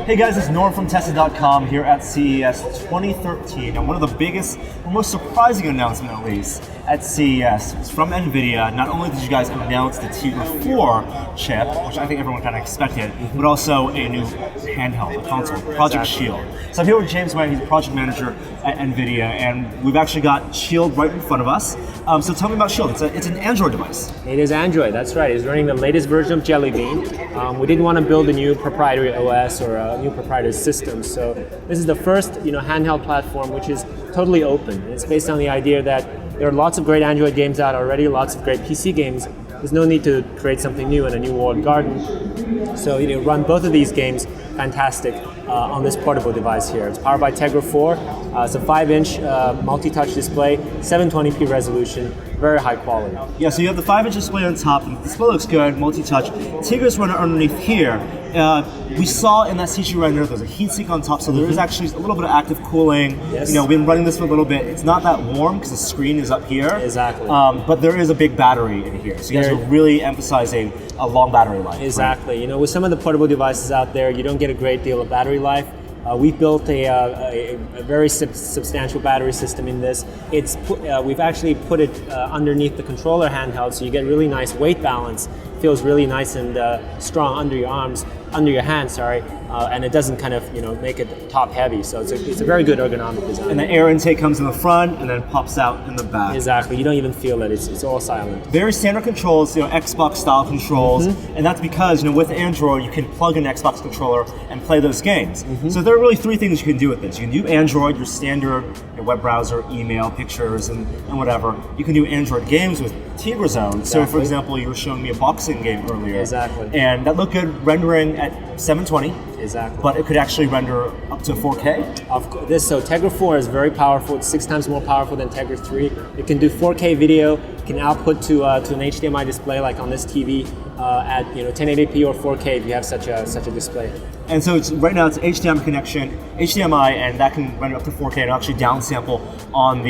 Hey guys, it's Norm from Tesla.com here at CES 2013, and one of the biggest, or most surprising announcement at least, at CES was from Nvidia. Not only did you guys announce the Tegra 4 chip, which I think everyone kind of expected, but also a new handheld, a console, Project Shield. So I'm here with James Wang, he's a project manager at Nvidia, and we've actually got Shield right in front of us. So tell me about Shield. It's an Android device. It is Android, that's right. It's running the latest version of Jelly Bean. We didn't want to build a new proprietary OS or a new proprietary system, so this is the first handheld platform which is totally open. It's based on the idea that there are lots of great Android games out already, lots of great PC games. There's no need to create something new in a new walled garden. So run both of these games fantastic on this portable device here. It's powered by Tegra 4. It's a 5-inch multi-touch display, 720p resolution, very high quality. Yeah, so you have the 5-inch display on top. The display looks good, multi-touch. Tegra's running underneath here. We saw in that CG render there's a heatsink on top, so there is actually a little bit of active cooling. Yes. We've been running this for a little bit. It's not that warm because the screen is up here. Exactly. But there is a big battery in here, so you guys are really emphasizing a long battery life. Exactly. Right? With some of the portable devices out there, you don't get a great deal of battery life. We've built a very substantial battery system in this. We've actually put it underneath the controller handheld, so you get really nice weight balance. Feels really nice and strong under your hands, and it doesn't kind of make it top heavy. So it's a very good ergonomic design. And the air intake comes in the front and then pops out in the back. Exactly. You don't even feel it. It's all silent. Very standard controls, Xbox style controls, and that's because with Android you can plug in an Xbox controller and play those games. So there are really three things you can do with this. You can do Android, your standard web browser, email, pictures, and whatever. You can do Android games with Tegra Zone. Exactly. So for example, you were showing me a boxing game earlier. Exactly. And that looked good rendering at 720. Exactly. But it could actually render up to 4K. So Tegra 4 is very powerful. It's 6 times more powerful than Tegra 3. It can do 4K video. It can output to an HDMI display like on this TV at 1080p or 4K if you have such a display. And so right now it's HDMI, and that can render up to 4K and actually downsample on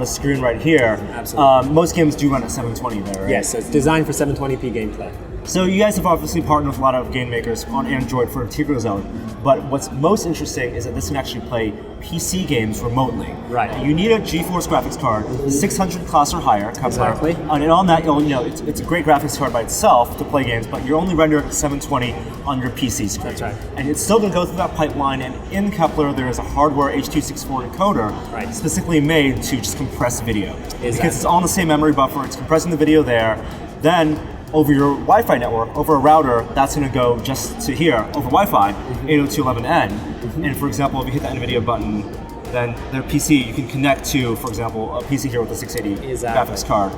the screen right here. Absolutely. Most games do run at 720 there, right? Yes, so it's designed for 720p gameplay. So you guys have obviously partnered with a lot of game makers on Android for Tegra Zone, but what's most interesting is that this can actually play PC games remotely. Right. You need a GeForce graphics card, 600 class or higher. Exactly. And on that, it's a great graphics card by itself to play games, but you're only rendered at 720 on your PC screen. That's right. And it's still going to go through that pipeline, and in Kepler there is a hardware H.264 encoder specifically made to just compress video. Exactly. Because it's on the same memory buffer, it's compressing the video there, then over your Wi-Fi network, over a router, that's going to go just to here, over Wi-Fi, 802.11n. And for example, if you hit the NVIDIA button, then their PC, you can connect to, for example, a PC here with a 680 graphics card.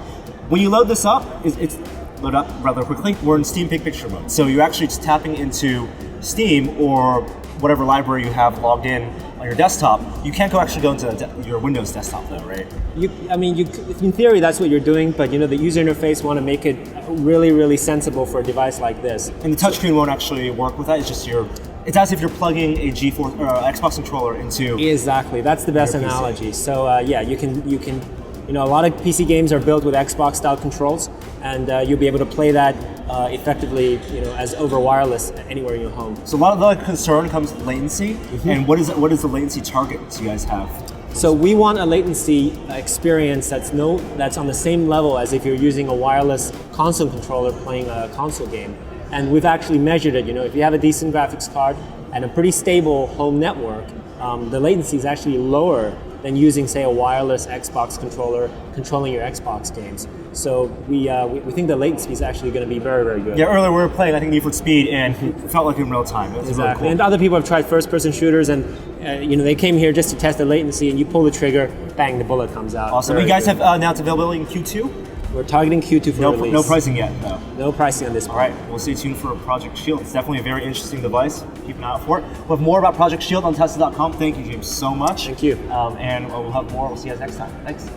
When you load this up, it's load up rather quickly. We're in Steam Big Picture mode. So you're actually just tapping into Steam or whatever library you have logged in on your desktop. You can't actually go into your Windows desktop though, right? In theory, that's what you're doing, but the user interface want to make it really, really sensible for a device like this. And the touchscreen won't actually work with that. It's just it's as if you're plugging a GeForce or Xbox controller into. Exactly, that's the best analogy. So you can. A lot of PC games are built with Xbox-style controls, and you'll be able to play that effectively, as over wireless anywhere in your home. So a lot of the concern comes with latency, and what is the latency target you guys have? So we want a latency experience that's on the same level as if you're using a wireless console controller playing a console game. And we've actually measured it. If you have a decent graphics card and a pretty stable home network, the latency is actually lower than using, say, a wireless Xbox controller controlling your Xbox games. So we think the latency is actually going to be very, very good. Yeah, earlier we were playing, I think, Need for Speed, and it felt like in real time. It was exactly. really cool. And other people have tried first-person shooters, and they came here just to test the latency, and you pull the trigger, bang, the bullet comes out. Awesome. You guys have announced availability in Q2? We're targeting Q2 for release. No pricing yet, though. No pricing on this one. All right, we'll stay tuned for Project Shield. It's definitely a very interesting device. Keep an eye out for it. We'll have more about Project Shield on Tesla.com. Thank you, James, so much. Thank you. And we'll have more. We'll see you guys next time. Thanks.